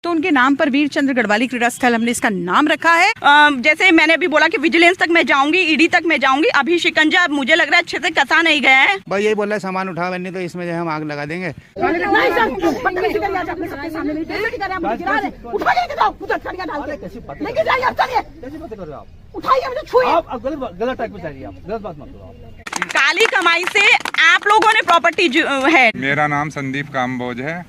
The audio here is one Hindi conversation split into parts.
तो उनके नाम पर वीर चंद्र गढ़वाली क्रीड़ा स्थल हमने इसका नाम रखा है। जैसे मैंने अभी बोला कि विजिलेंस तक मैं जाऊंगी, ईडी तक मैं जाऊंगी, अभी शिकंजा मुझे लग रहा है अच्छे से कसा नहीं गया है। भाई यही बोल रहा है सामान उठा नहीं तो इसमें जो हम आग लगा देंगे। काली कमाई से आप लोगों ने प्रॉपर्टी है। मेरा नाम संदीप काम्बोज है।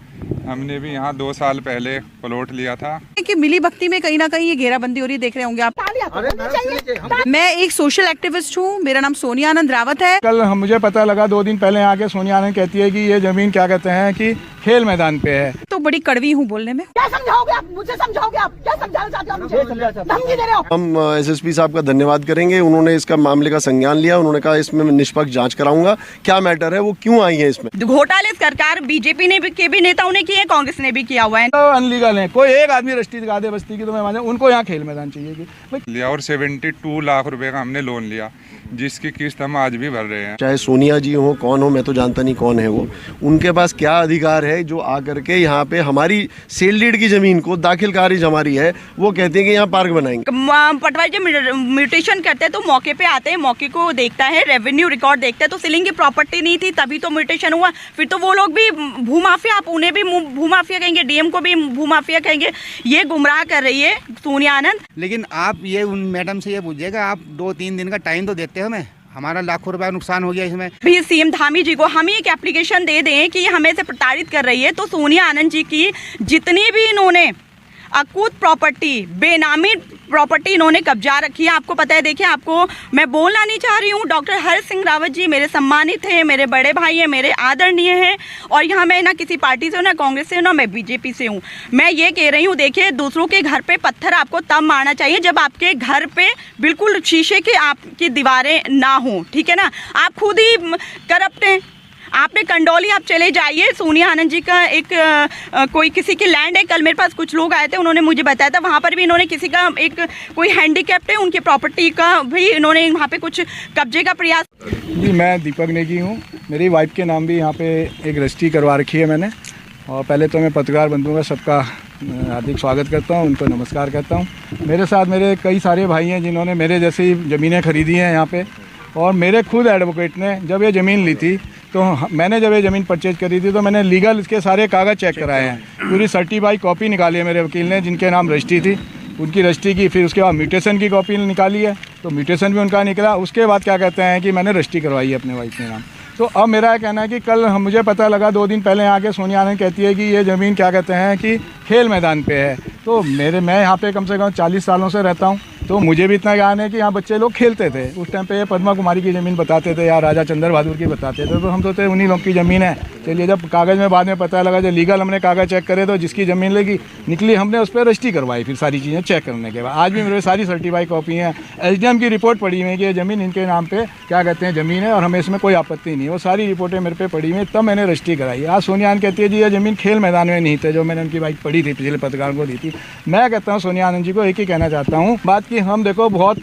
हमने भी यहाँ 2 साल पहले प्लॉट लिया था कि मिली भक्ति में कहीं ना कहीं ये घेराबंदी हो रही देख रहे होंगे आप। मैं एक सोशल एक्टिविस्ट हूँ, मेरा नाम सोनिया आनंद रावत है। कल मुझे पता लगा 2 दिन पहले आके सोनिया आनंद कहती है कि ये जमीन क्या कहते हैं कि खेल मैदान पे है। तो बड़ी कड़वी हूँ बोलने में। क्या समझाओगे आप मुझे? समझाओगे आप क्या समझाना चाहते हो? मुझे धमकी दे रहे हो। हम एसएसपी साहब का धन्यवाद करेंगे, उन्होंने इसका मामले का संज्ञान लिया। उन्होंने कहा इसमें मैं निष्पक्ष जांच कराऊंगा, क्या मैटर है, वो क्यों आई है इसमें। घोटाले सरकार बीजेपी ने के भी नेताओं ने किए, कांग्रेस ने भी किया हुआ है। तो अनलीगल है, कोई एक आदमी रस्टी दिखा दे बस्ती की तो मैं मान जाऊं, उनको यहाँ खेल मैदान चाहिए लिया। और 72 लाख रुपए का हमने लोन लिया, जिसकी किस्त हम आज भी भर रहे हैं। चाहे सोनिया जी हो, कौन हो, मैं तो जानता नहीं कौन है वो, उनके पास क्या अधिकार है जो आकर के यहाँ पे हमारी सेल डीड की जमीन को दाखिल खारिज हमारी है, वो कहते हैं कि यहाँ पार्क बनाएंगे। पटवारी जब म्यूटेशन करते हैं तो मौके पे आते हैं, मौके को देखता है, रेवेन्यू रिकॉर्ड देखता है। तो सीलिंग की प्रॉपर्टी नहीं थी तभी तो म्यूटेशन हुआ। फिर तो वो लोग भी भूमाफिया, आप उन्हें भी भूमाफिया कहेंगे, डीएम को भी भूमाफिया कहेंगे। ये गुमराह कर रही है सोनिया आनंद। लेकिन आप ये उन मैडम से ये पूछिएगा, आप 2-3 दिन का टाइम तो देते हमें, हमारा लाखों रुपया नुकसान हो गया इसमें। भी सीएम धामी जी को हम एक एप्लीकेशन दे दें कि हमें से प्रताड़ित कर रही है, तो सोनिया आनंद जी की जितनी भी इन्होंने अकूत प्रॉपर्टी, बेनामी प्रॉपर्टी इन्होंने कब्जा रखी है, आपको पता है। देखिए, आपको मैं बोलना नहीं चाह रही हूँ, डॉक्टर हर्ष सिंह रावत जी मेरे सम्मानित हैं, मेरे बड़े भाई हैं, मेरे आदरणीय हैं। और यहाँ मैं ना किसी पार्टी से हूँ, ना कांग्रेस से हूँ, ना मैं बीजेपी से हूँ। मैं ये कह रही हूँ, देखिए, दूसरों के घर पे पत्थर आपको तब मारना चाहिए जब आपके घर पे बिल्कुल शीशे के आपकी दीवारें ना हो, ठीक है ना। आप खुद ही करप्ट हैं। आपने कंडौली आप चले जाइए, सोनिया आनंद जी का एक कोई किसी की लैंड है। कल मेरे पास कुछ लोग आए थे, उन्होंने मुझे बताया था वहाँ पर भी इन्होंने किसी का एक कोई हैंडीकैप्ड है, उनकी प्रॉपर्टी का भी इन्होंने वहाँ पे कुछ कब्जे का प्रयास। जी, मैं दीपक नेगी हूँ। मेरी वाइफ के नाम भी यहाँ पे एक रजिस्ट्री करवा रखी है मैंने। और पहले तो मैं पत्रकार बंधुओं का सबका हार्दिक स्वागत करता हूँ, उनको नमस्कार करता हूँ। मेरे साथ मेरे कई सारे भाई हैं जिन्होंने मेरे जैसी ज़मीनें खरीदी हैं यहाँ पे। और मेरे खुद एडवोकेट ने जब ये ज़मीन ली थी, तो मैंने जब ये ज़मीन परचेज करी थी, तो मैंने लीगल इसके सारे कागज़ चेक कराए हैं। पूरी सर्टिफाइड कॉपी निकाली है मेरे वकील ने, जिनके नाम रजिस्ट्री थी, उनकी रजिस्ट्री की। फिर उसके बाद म्यूटेशन की कॉपी निकाली है, तो म्यूटेशन भी उनका निकला। उसके बाद क्या कहते हैं कि मैंने रजिस्ट्री करवाई है अपने वाइफ के नाम। तो अब मेरा कहना है कि कल मुझे पता लगा 2 दिन पहले आके सोनिया आनंद कहती है कि ये ज़मीन क्या कहते हैं कि खेल मैदान पे है। तो मैं यहाँ पे कम से कम 40 सालों से रहता हूँ, तो मुझे भी इतना ज्ञान है कि यहाँ बच्चे लोग खेलते थे। उस टाइम पे ये पद्मा कुमारी की ज़मीन बताते थे या राजा चंद्र बहादुर की बताते थे, तो हम तो उन्हीं लोग की ज़मीन है। चलिए, जब कागज़ में बाद में पता लगा, जब लीगल हमने कागज़ चेक करे, तो जिसकी ज़मीन निकली हमने उस पर रजिस्ट्री करवाई। फिर सारी चीज़ें चेक करने के बाद आज भी मेरे सारी सर्टिफाइड कॉपी हैं। एसडीएम की रिपोर्ट पड़ी हुई है कि ये ज़मीन इनके नाम पे क्या कहते हैं ज़मीन है और हमें इसमें कोई आपत्ति नहीं है। वो सारी रिपोर्टें मेरे पे पड़ी हुई, तब मैंने रजिस्ट्री कराई। आज सोनिया आनंद कहती है जी ये ज़मीन खेल मैदान में नहीं थे, जो मैंने उनकी बाइक पढ़ी थी, पिछले पत्रकार को दी थी। मैं कहता हूँ सोनिया आनंद जी को एक ही कहना चाहता हूँ बात कि हम देखो बहुत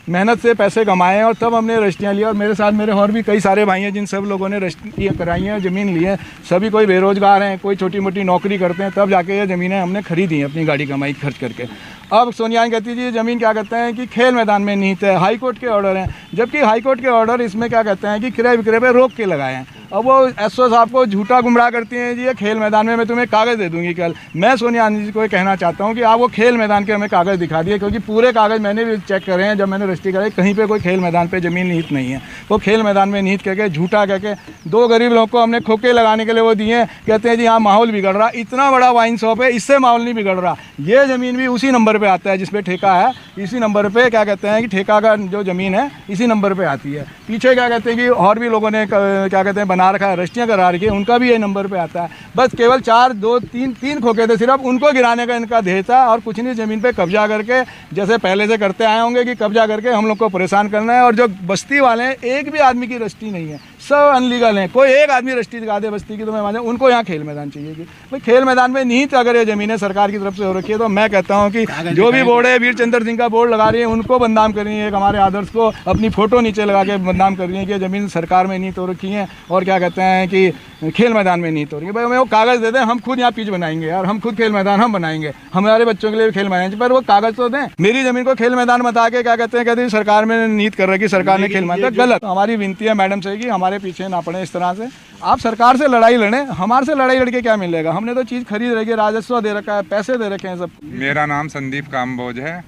मेहनत से पैसे कमाए हैं और तब हमने रजिस्ट्रियाँ ली। और मेरे साथ मेरे और भी कई सारे भाई हैं जिन सब लोगों ने रजिस्ट्रियाँ कराई हैं, ज़मीन ली है। सभी कोई बेरोजगार हैं, कोई छोटी मोटी नौकरी करते हैं, तब जाके ये ज़मीनें हमने खरीदी हैं अपनी गाड़ी कमाई खर्च करके। अब सोनिया कहती है ये ज़मीन क्या कहते हैं कि खेल मैदान में निहित है, हाई कोर्ट के ऑर्डर हैं, जबकि हाई कोर्ट के ऑर्डर इसमें क्या कहते हैं कि क्रय विक्रय पर रोक के लगाए हैं। अब वो एसओ साहब को झूठा गुमराह करती हैं जी ये खेल मैदान में मैं तुम्हें कागज़ दे दूंगी कल। मैं सोनिया आनंद जी को ये कहना चाहता हूँ कि आप वो खेल मैदान के हमें कागज़ दिखा दिए, क्योंकि पूरे कागज़ मैंने भी चेक करे हैं। जब मैंने रजिस्ट्री कराई, कहीं पे कोई खेल मैदान पे ज़मीन निहित नहीं है। वो खेल मैदान में निहित करके झूठा कह के 2 गरीब लोगों को हमने खोखे लगाने के लिए वो दिए। कहते हैं जी यहाँ माहौल बिगड़ रहा, इतना बड़ा वाइन शॉप है, इससे माहौल नहीं बिगड़ रहा। ये ज़मीन भी उसी नंबर पर आता है जिसपे ठेका है, इसी नंबर पर क्या कहते हैं कि ठेका का जो ज़मीन है इसी नंबर पर आती है। पीछे क्या कहते हैं कि और भी लोगों ने क्या कहते हैं बना रखा है, रजिस्ट्रियाँ करा रखी है, उनका भी ये नंबर पे आता है। बस केवल 4, 2, 3 खोखे थे सिर्फ, उनको गिराने का इनका ध्येय था। और कुछ नहीं, ज़मीन पे कब्जा करके जैसे पहले से करते आए होंगे कि कब्जा करके हम लोग को परेशान करना है। और जो बस्ती वाले हैं, एक भी आदमी की रजिस्ट्री नहीं है, सब अनलीगल हैं। कोई एक आदमी रजिस्ट्री दिखा दे बस्ती की तो मैं माने उनको यहाँ खेल मैदान चाहिए कि भाई खेल मैदान में नीत अगर ये ज़मीनें सरकार की तरफ से हो रखी है तो मैं कहता हूँ कि जो भी बोर्ड है वीर चंद्र सिंह का बोर्ड लगा रही है उनको बदनाम कर रही है, एक हमारे आदर्श को अपनी फ़ोटो नीचे लगा के बदनाम कर रही है कि ज़मीन सरकार में नीत हो रखी है और क्या कहते हैं कि खेल मैदान में नीत हो रही है। भाई हमें वो कागज़ दे दें, हम खुद यहाँ पिच बनाएंगे यार, हम खुद खेल मैदान हम बनाएंगे, हमारे बच्चों के लिए खेल मैदान, पर वो कागज़ तो दें। मेरी ज़मीन को खेल मैदान बता के क्या कहते हैं सरकार में नीत कर रखी, सरकार ने खेल मैदान, गलत। हमारी विनती है मैडम से कि हमारे पीछे ना पड़े इस तरह से। आप सरकार से लड़ाई लड़ें, हमारे से लड़ाई लड़के क्या मिलेगा? हमने तो चीज़ खरीद रखी है, राजस्व दे रखा है, पैसे दे रखे हैं सब। मेरा नाम संदीप काम्बोज है।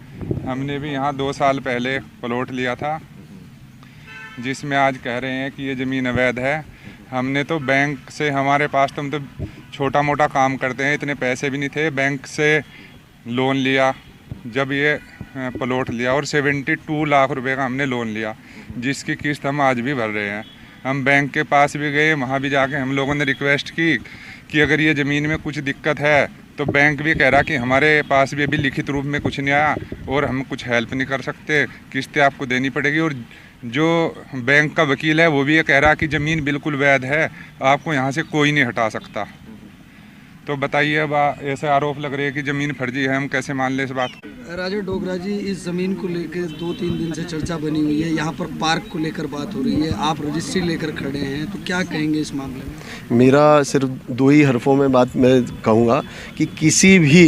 हमने भी यहाँ 2 साल पहले प्लॉट लिया था जिसमें आज कह रहे हैं कि ये ज़मीन अवैध है। हमने तो बैंक से, हमारे पास तो हम तो छोटा मोटा काम करते हैं, इतने पैसे भी नहीं थे, बैंक से लोन लिया जब ये प्लॉट लिया और 72 लाख रुपए का हमने लोन लिया जिसकी किस्त हम आज भी भर रहे हैं। हम बैंक के पास भी गए, वहाँ भी जाके हम लोगों ने रिक्वेस्ट की कि अगर ये ज़मीन में कुछ दिक्कत है तो बैंक भी कह रहा कि हमारे पास भी अभी लिखित रूप में कुछ नहीं आया और हम कुछ हेल्प नहीं कर सकते, किस्तें आपको देनी पड़ेगी। और जो बैंक का वकील है वो भी ये कह रहा कि ज़मीन बिल्कुल वैध है, आपको यहाँ से कोई नहीं हटा सकता। तो बताइए, अब ऐसे आरोप लग रहे हैं कि ज़मीन फर्जी है, हम कैसे मान लें इस बात को? राजा डोगरा जी, इस ज़मीन को लेकर 2-3 दिन से चर्चा बनी हुई है, यहाँ पर पार्क को लेकर बात हो रही है, आप रजिस्ट्री लेकर खड़े हैं, तो क्या कहेंगे इस मामले में? मेरा सिर्फ 2 ही हरफों में बात मैं कहूँगा कि किसी भी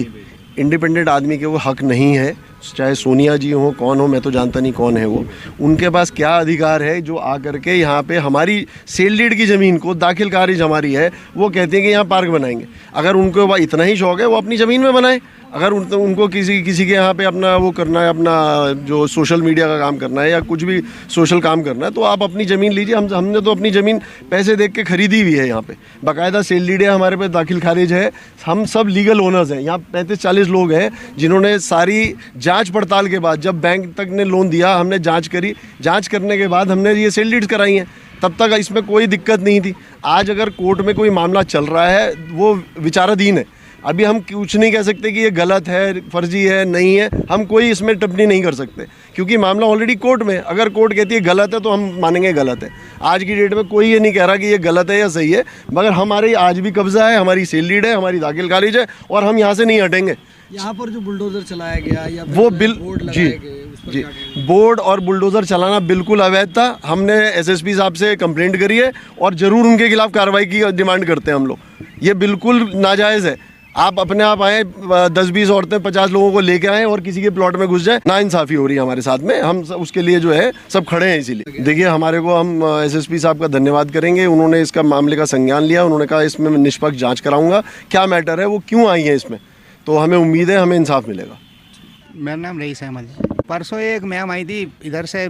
इंडिपेंडेंट आदमी के वो हक नहीं है, चाहे सोनिया जी हो, कौन हो, मैं तो जानता नहीं कौन है वो, उनके पास क्या अधिकार है जो आकर के यहाँ पे हमारी सेल डीड की ज़मीन को, दाखिल खारिज हमारी है, वो कहते हैं कि यहाँ पार्क बनाएंगे। अगर उनको इतना ही शौक़ है वो अपनी ज़मीन में बनाए। अगर उनको किसी के यहाँ पे अपना वो करना है, अपना जो सोशल मीडिया का काम करना है या कुछ भी सोशल काम करना है, तो आप अपनी ज़मीन लीजिए। हमने तो अपनी ज़मीन पैसे देख के ख़रीदी हुई है, यहाँ पे बाकायदा सेल डीड है, हमारे पे दाखिल खारिज है, हम सब लीगल ओनर्स हैं। यहाँ 35-40 लोग हैं जिन्होंने सारी जांच पड़ताल के बाद, जब बैंक तक ने लोन दिया, हमने जांच करी, जांच करने के बाद हमने ये सेल डीड्स कराई हैं, तब तक इसमें कोई दिक्कत नहीं थी। आज अगर कोर्ट में कोई मामला चल रहा है वो विचाराधीन है, अभी हम कुछ नहीं कह सकते कि ये गलत है, फर्जी है, नहीं है, हम कोई इसमें टिप्पणी नहीं कर सकते क्योंकि मामला ऑलरेडी कोर्ट में। अगर कोर्ट कहती है गलत है तो हम मानेंगे गलत है। आज की डेट में कोई ये नहीं कह रहा कि ये गलत है या सही है, मगर हमारी आज भी कब्जा है, हमारी सेल डीड है, हमारी दाखिल खारिज है और हम यहाँ से नहीं हटेंगे। यहाँ पर जो बुलडोजर चलाया गया या वो जी बोर्ड और बुलडोज़र चलाना बिल्कुल अवैध था। हमने एसएसपी साहब से कंप्लेंट करी है और ज़रूर उनके खिलाफ कार्रवाई की डिमांड करते हैं हम लोग। ये बिल्कुल नाजायज़ है। आप अपने आप आए, 10-20 औरतें 50 लोगों को लेके आए और किसी के प्लॉट में घुस जाए, नाइंसाफ़ी हो रही है हमारे साथ में। हम उसके लिए जो है सब खड़े हैं। इसीलिए देखिए, हमारे को हम एसएसपी साहब का धन्यवाद करेंगे, उन्होंने इसका मामले का संज्ञान लिया, उन्होंने कहा इसमें मैं निष्पक्ष जाँच कराऊँगा, क्या मैटर है, वो क्यों आई है इसमें, तो हमें उम्मीद है हमें इंसाफ मिलेगा। मेरा नाम रईस अहमद। परसों एक मैम आई थी, इधर से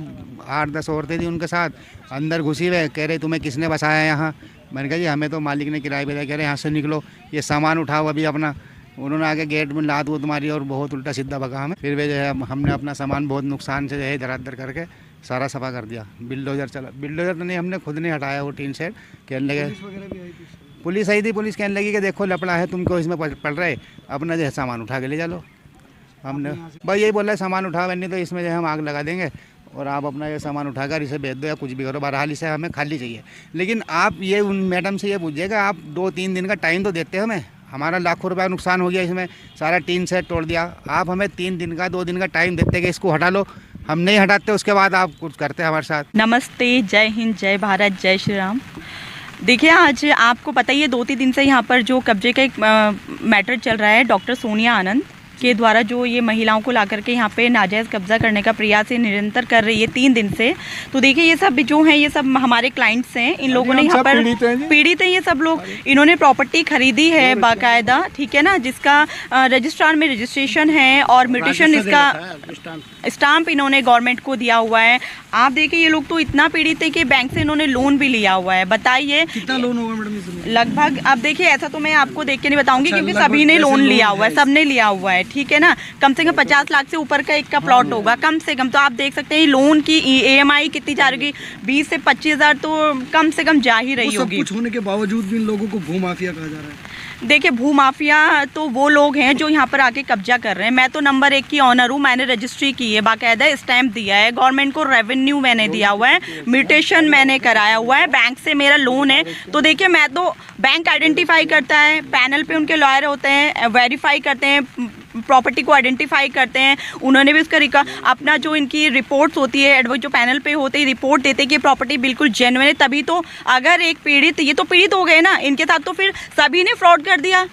8-10 औरतें थी, उनके साथ अंदर घुसी हुए, कह रहे तुम्हें किसने बसाया है यहाँ। मैंने कहा जी हमें तो मालिक ने किराए पे दिया। कह रहे यहाँ से निकलो, ये सामान उठाओ अभी अपना। उन्होंने आके गेट में लात वूत मारी और बहुत उल्टा सीधा भगा हमें। फिर वे जो है हमने अपना सामान बहुत नुकसान से जो है इधर करके सारा सफा कर दिया। बिल्डोजर चला, बिल्डोजर तो नहीं, हमने खुद नहीं हटाया वो टीन शेड। कहने लगे पुलिस आई थी, पुलिस कहने लगी कि देखो लपड़ा है, तुमको इसमें पड़ रहे, अपना जो है सामान उठा के ले जा लो। हमने भाई यही बोला है सामान उठा, नहीं तो इसमें जो है हम आग लगा देंगे और आप अपना ये सामान उठाकर इसे भेज दो या कुछ भी करो, बहरहाल इसे हमें खाली चाहिए। लेकिन आप ये उन मैडम से ये पूछिएगा, आप 2-3 दिन का टाइम तो देते हैं हमें, हमारा लाखों रुपया नुकसान हो गया, इसमें सारा टीन सेट तोड़ दिया। आप हमें 3 दिन का 2 दिन का टाइम देते कि इसको हटा लो, हम नहीं हटाते, उसके बाद आप कुछ करते हैं हमारे साथ। नमस्ते, जय हिंद, जय भारत, जय श्री राम। देखिए, आज आपको पता ही है 2-3 दिन से यहाँ पर जो कब्जे का एक मैटर चल रहा है, डॉक्टर सोनिया आनंद के द्वारा जो ये महिलाओं को ला करके यहाँ पे नाजायज़ कब्जा करने का प्रयास ये निरंतर कर रही है 3 दिन से। तो देखिए, ये सब जो हैं, ये सब हमारे क्लाइंट्स हैं, इन लोगों ने यहाँ पर पीड़ित हैं ये सब लोग। इन्होंने प्रॉपर्टी खरीदी है बाकायदा, ठीक है ना, जिसका रजिस्ट्रार में रजिस्ट्रेशन है और म्यूटेशन इसका स्टाम्प इन्होंने गवर्नमेंट को दिया हुआ है। आप देखिए, ये लोग तो इतना पीड़ित है कि बैंक से इन्होंने लोन भी लिया हुआ है। बताइए कितना लोन होगा मैडम? लगभग, अब देखिए ऐसा तो मैं आपको देख के नहीं बताऊंगी क्योंकि सभी ने लोन लिया हुआ है, सबने लिया हुआ है, ठीक है ना। कम से कम 50 लाख से ऊपर का एक का प्लॉट होगा कम से कम। तो आप देख सकते हैं लोन की EMI कितनी जा रही, 20 से 25 हज़ार तो कम से कम जा ही रही होगी। सब कुछ होने के बावजूद भी इन लोगों को भूमाफिया कहा जा रहा है। देखिए, भूमाफिया तो वो लोग हैं जो यहाँ पर आके कब्जा कर रहे हैं। मैं तो नंबर 1 की ऑनर हूँ, मैंने रजिस्ट्री की है, बाकायदा स्टैंप दिया है, गवर्नमेंट को रेवेन्यू मैंने दिया हुआ है, म्यूटेशन मैंने कराया हुआ है, बैंक से मेरा लोन है। तो देखिए, मैं तो बैंक आइडेंटिफाई करता है, पैनल पे उनके लॉयर होते हैं, वेरीफाई करते हैं, प्रॉपर्टी को आइडेंटिफाई करते हैं। उन्होंने भी उसका अपना जो इनकी रिपोर्ट्स होती है, जो पैनल पे होते हैं, रिपोर्ट देते हैं कि प्रॉपर्टी बिल्कुल जेन्युइन है। तभी तो अगर एक पीड़ित, ये तो पीड़ित हो गए ना, इनके साथ तो फिर सभी ने फ्रॉड कर दिया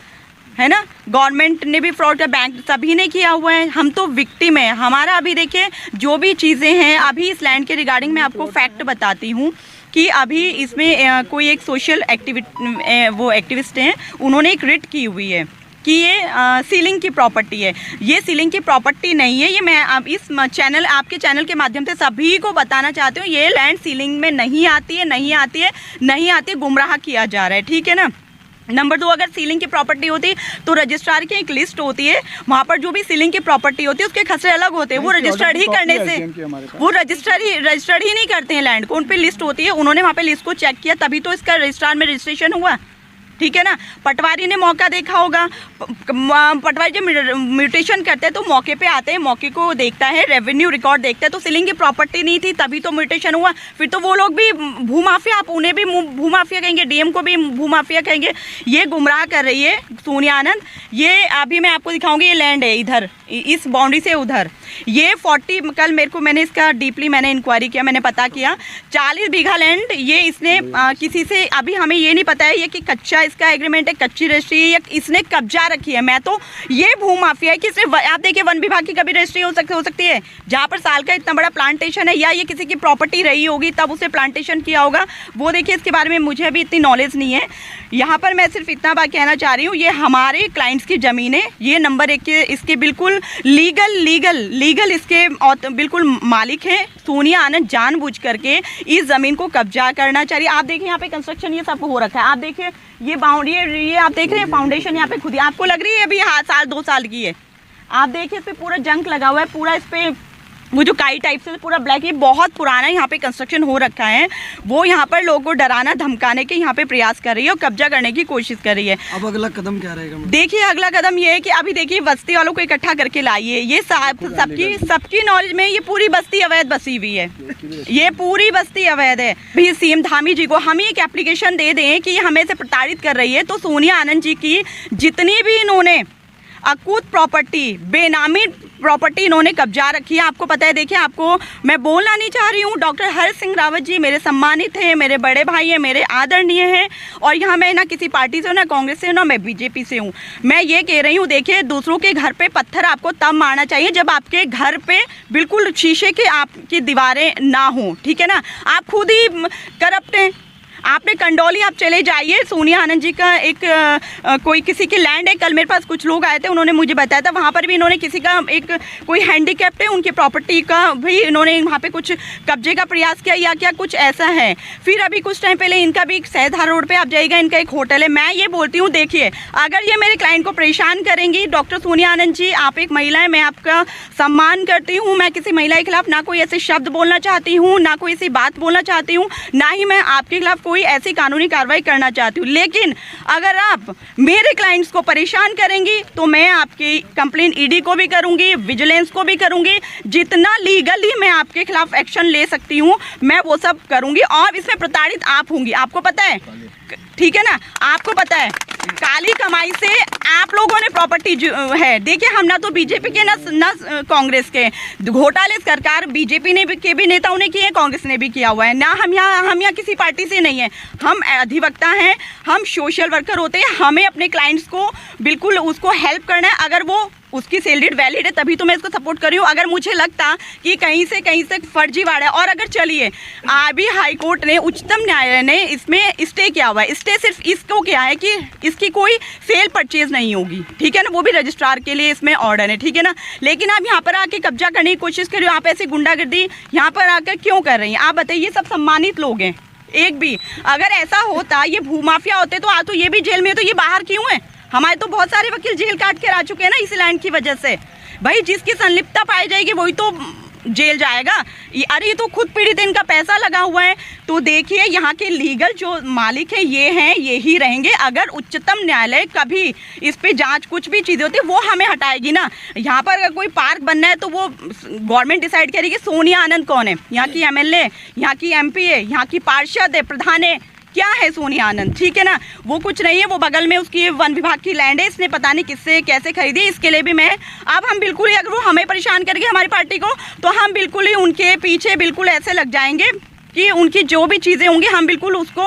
है ना, गवर्नमेंट ने भी फ्रॉड कर, बैंक सभी ने किया हुआ है, हम तो विक्टिम है। हमारा अभी देखिए जो भी चीज़ें हैं, अभी इस लैंड के रिगार्डिंग मैं आपको फैक्ट बताती हूँ कि अभी इसमें कोई एक सोशल एक्टिविस्ट हैं, उन्होंने एक रिट की हुई है कि ये सीलिंग की प्रॉपर्टी है। ये सीलिंग की प्रॉपर्टी नहीं है, ये मैं अब इस चैनल, आपके चैनल के माध्यम से सभी को बताना चाहती हूँ, ये लैंड सीलिंग में नहीं आती है, नहीं आती है, नहीं आती है, गुमराह किया जा रहा है, ठीक है ना। नंबर 2, अगर सीलिंग की प्रॉपर्टी होती तो रजिस्ट्रार की एक लिस्ट होती है, वहाँ पर जो भी सीलिंग की प्रॉपर्टी होती है उसके खसरे अलग होते हैं, वो रजिस्टर्ड ही करने से, वो रजिस्टर्ड ही नहीं करते हैं लैंड को, उन पे लिस्ट होती है, उन्होंने वहाँ पे लिस्ट को चेक किया तभी तो इसका रजिस्ट्रार में रजिस्ट्रेशन हुआ, ठीक है ना। पटवारी ने मौका देखा होगा, पटवारी जब म्यूटेशन करते हैं तो मौके पे आते हैं, मौके को देखता है, रेवेन्यू रिकॉर्ड देखता है, तो सीलिंग की प्रॉपर्टी नहीं थी तभी तो म्यूटेशन हुआ। फिर तो वो लोग भी भूमाफिया, आप उन्हें भी भूमाफिया कहेंगे, डीएम को भी भूमाफिया कहेंगे। ये गुमराह कर रही है सोनिया आनंद। ये अभी मैं आपको दिखाऊंगी, ये लैंड है इधर, इस बाउंड्री से उधर, ये 40, कल मैंने इसका डीपली मैंने इंक्वायरी किया, मैंने पता किया, 40 बीघा लैंड ये इसने किसी से, अभी हमें ये नहीं पता है ये कि कच्चा इसका एग्रीमेंट है, कच्ची रजिस्ट्री है या इसने कब्जा रखी है। मैं तो ये भूमाफिया है कि इसने, आप देखिए वन विभाग की कभी रजिस्ट्री हो सकती है जहाँ पर साल का इतना बड़ा प्लांटेशन है, या ये किसी की प्रॉपर्टी रही होगी तब उसे प्लांटेशन किया होगा, वो देखिए इसके बारे में मुझे अभी इतनी नॉलेज नहीं है। यहाँ पर मैं सिर्फ इतना बात कहना चाह रही हूँ, ये हमारे क्लाइंट्स की ज़मीन है, ये नंबर 1 के इसके बिल्कुल लीगल इसके बिल्कुल मालिक है। सोनिया आनंद जानबूझ करके इस ज़मीन को कब्जा करना चाह रही है। आप देखिए यहाँ पे कंस्ट्रक्शन ये सब हो रखा है, आप देखिए ये बाउंड्री, ये आप देख रहे हैं फाउंडेशन यहाँ पे खुद ही, आपको लग रही है अभी साल 2 साल की है, आप देखिए इस पे पूरा जंक लगा हुआ है, पूरा इस पे वो जो काई टाइप से पूरा ब्लैक, ये बहुत पुराना यहाँ पे कंस्ट्रक्शन हो रखा है। वो यहाँ पर लोगों को डराना धमकाने के यहाँ पे प्रयास कर रही है और कब्जा करने की कोशिश कर रही है। अब अगला कदम क्या रहेगा? देखिए अगला कदम ये है कि अभी देखिए बस्ती वालों को इकट्ठा करके लाइए, ये सबकी नॉलेज में ये पूरी बस्ती अवैध बसी हुई है, ये पूरी बस्ती अवैध है। भी सीएम धामी जी को हम एक एप्लीकेशन दे दें कि हमें से प्रताड़ित कर रही है, तो सोनिया आनंद जी की जितनी भी इन्होंने अकूत प्रॉपर्टी, बेनामी प्रॉपर्टी इन्होंने कब्जा रखी है, आपको पता है। देखिए आपको मैं बोलना नहीं चाह रही हूँ, डॉक्टर हर्ष सिंह रावत जी मेरे सम्मानित हैं, मेरे बड़े भाई हैं, मेरे आदरणीय हैं, और यहाँ मैं ना किसी पार्टी से हूँ, ना कांग्रेस से हूँ, ना मैं बीजेपी से हूँ। मैं ये कह रही हूँ, देखिए दूसरों के घर पे पत्थर आपको तब मारना चाहिए जब आपके घर पे बिल्कुल शीशे के आपकी दीवारें ना हो, ठीक है ना। आप खुद ही करप्ट हैं। आपने कंडौली आप चले जाइए, सोनिया आनंद जी का एक कोई किसी की लैंड है, कल मेरे पास कुछ लोग आए थे, उन्होंने मुझे बताया था वहाँ पर भी इन्होंने किसी का एक कोई हैंडीकैप्ड है उनकी प्रॉपर्टी का भी इन्होंने वहाँ पे कुछ कब्जे का प्रयास किया या क्या कुछ ऐसा है। फिर अभी कुछ टाइम पहले इनका भी सहधार रोड पे आप जाइएगा, इनका एक होटल है। मैं ये बोलती हूँ, देखिए अगर ये मेरे क्लाइंट को परेशान करेंगी, डॉक्टर सोनिया आनंद जी आप एक महिला है, मैं आपका सम्मान करती हूँ, मैं किसी महिला के खिलाफ ना कोई ऐसे शब्द बोलना चाहती हूँ, ना कोई ऐसी बात बोलना चाहती हूँ, ना ही मैं आपके खिलाफ कोई ऐसी कानूनी कार्रवाई करना चाहती हूँ। लेकिन अगर आप मेरे क्लाइंट्स को परेशान करेंगी तो मैं आपकी कंप्लेन ईडी को भी करूंगी, विजिलेंस को भी करूंगी, जितना लीगली मैं आपके खिलाफ एक्शन ले सकती हूँ मैं वो सब करूंगी, और इसमें प्रताड़ित आप होंगी, आपको पता है, ठीक है ना। आपको पता है काली कमाई से आप लोगों ने प्रॉपर्टी है। देखिए हम ना तो बीजेपी के ना कांग्रेस के, घोटाले सरकार बीजेपी ने के भी नेताओं ने किए हैं, कांग्रेस ने भी किया हुआ है ना। हम यहाँ किसी पार्टी से नहीं है, हम अधिवक्ता हैं, हम सोशल वर्कर होते हैं, हमें अपने क्लाइंट्स को बिल्कुल उसको हेल्प करना है। अगर वो उसकी सैलरी वैलिड है तभी तो मैं इसको सपोर्ट कर रही हूँ। अगर मुझे लगता कि कहीं से फर्जीवाड़ा है, और अगर चलिए अभी हाई कोर्ट ने, उच्चतम न्यायालय ने इसमें स्टे किया हुआ है, स्टे सिर्फ इसको क्या है कि इसकी कोई सेल परचेज नहीं होगी, ठीक है ना, वो भी रजिस्ट्रार के लिए इसमें ऑर्डर है, ठीक है ना। लेकिन आप यहाँ पर आके कब्जा करने की कोशिश कर रही हो, आप ऐसी गुंडागर्दी यहाँ पर आकर क्यों कर रही हैं? आप बताइए, ये सब सम्मानित लोग हैं। एक भी अगर ऐसा होता, ये भूमाफिया होते तो आ तो ये भी जेल में, तो ये बाहर क्यों है? हमारे तो बहुत सारे वकील जेल काट के आ चुके हैं ना इस लैंड की वजह से। भाई जिसकी संलिप्तता पाई जाएगी वही तो जेल जाएगा। अरे ये तो खुद पीड़ित है, इनका पैसा लगा हुआ है। तो देखिए यहाँ के लीगल जो मालिक है ये हैं, ये ही रहेंगे। अगर उच्चतम न्यायालय कभी इस पे जांच कुछ भी चीज़ें होती है वो हमें हटाएगी ना। यहाँ पर अगर कोई पार्क बनना है तो वो गवर्नमेंट डिसाइड करेगी। सोनिया आनंद कौन है? यहाँ की MLA, यहाँ की MP है, यहाँ की पार्षद है, प्रधान है, क्या है सोनिया आनंद? ठीक है ना, वो कुछ नहीं है। वो बगल में उसकी वन विभाग की लैंड है, इसने पता नहीं किससे कैसे खरीदी। इसके लिए भी मैं अब हम बिल्कुल ही, अगर वो हमें परेशान करेंगे हमारी पार्टी को, तो हम बिल्कुल ही उनके पीछे बिल्कुल ऐसे लग जाएंगे कि उनकी जो भी चीज़ें होंगी हम बिल्कुल उसको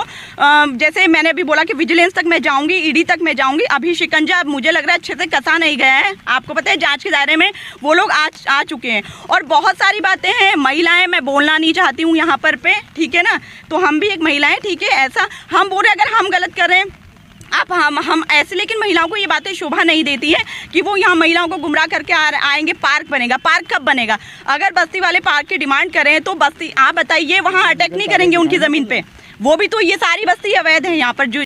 जैसे मैंने अभी बोला कि विजिलेंस तक मैं जाऊंगी, ED तक मैं जाऊंगी। अभी शिकंजा मुझे लग रहा है अच्छे से कसा नहीं गया है। आपको पता है जांच के दायरे में वो लोग आ चुके हैं। और बहुत सारी बातें हैं, महिलाएं, मैं बोलना नहीं चाहती हूँ यहाँ पर पे, ठीक है ना। तो हम भी एक महिला है, ठीक है। ऐसा हम बोल रहे अगर हम गलत कर रहे हैं आप हम ऐसे, लेकिन महिलाओं को ये बातें शोभा नहीं देती है कि वो यहाँ महिलाओं को गुमराह करके आएंगे। पार्क बनेगा, पार्क कब बनेगा? अगर बस्ती वाले पार्क की डिमांड करें तो बस्ती, आप बताइए, वहाँ अटैक नहीं करेंगे उनकी ज़मीन पे? वो भी तो, ये सारी बस्ती अवैध है यहाँ पर जो